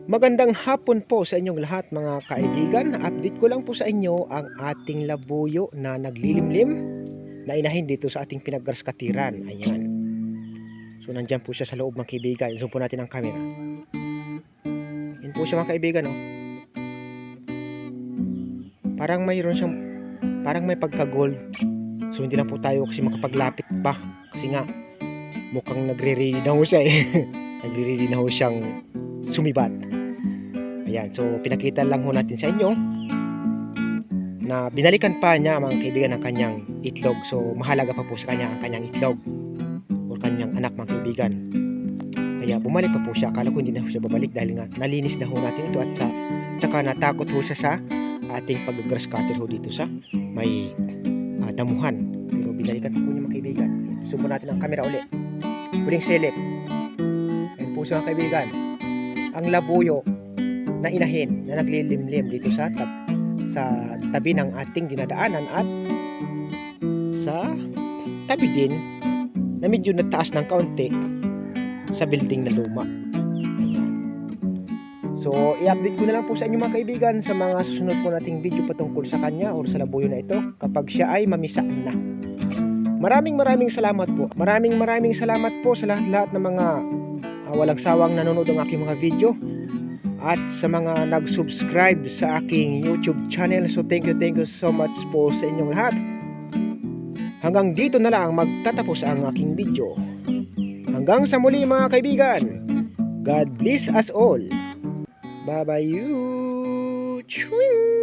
Magandang hapon po sa inyong lahat mga kaibigan. Update ko lang po sa inyo ang ating labuyo na naglilimlim na inahin dito sa ating pinag-grass katiran. Ayan. So nandyan po siya sa loob mga kaibigan. Zoom po natin ang camera. Yan po siya mga kaibigan. Oh. Parang mayroon siyang, parang may pagka-gold. So hindi lang po tayo kasi makapaglapit pa. Kasi nga mukhang nagre-ready na ho siya eh. Nagre-ready na ho siyang sumibat. Ayan, so pinakita lang ho natin sa inyo na binalikan pa niya mga kaibigan ang kanyang itlog. So mahalaga pa po sa kanya ang kanyang itlog o kanyang anak mga kaibigan. Kaya bumalik pa po siya. Akala ko hindi na ho siya babalik dahil nga nalinis na ho natin ito at saka natakot ho siya sa ating pag-grass cutter ho dito sa may damuhan. Pero binalikan pa po niya mga kaibigan. Subo natin ang camera uli. Huling silip. Ayan po siya mga kaibigan. Ang labuyo na inahin na naglilimlim dito sa tabi ng ating dinadaanan at sa tabi din na medyo nataas ng kaunti sa building na luma. Ayan. So i-update ko na lang po sa inyo mga kaibigan sa mga susunod po nating video patungkol sa kanya o sa labuyo na ito kapag siya ay mamisa na. Maraming salamat po. Maraming salamat po sa lahat ng mga walang sawang nanonood ng aking mga video at sa mga nag-subscribe sa aking YouTube channel. So thank you so much po sa inyong lahat. Hanggang dito na lang magtatapos ang aking video. Hanggang sa muli mga kaibigan. God bless us all. Bye bye you. Chewing.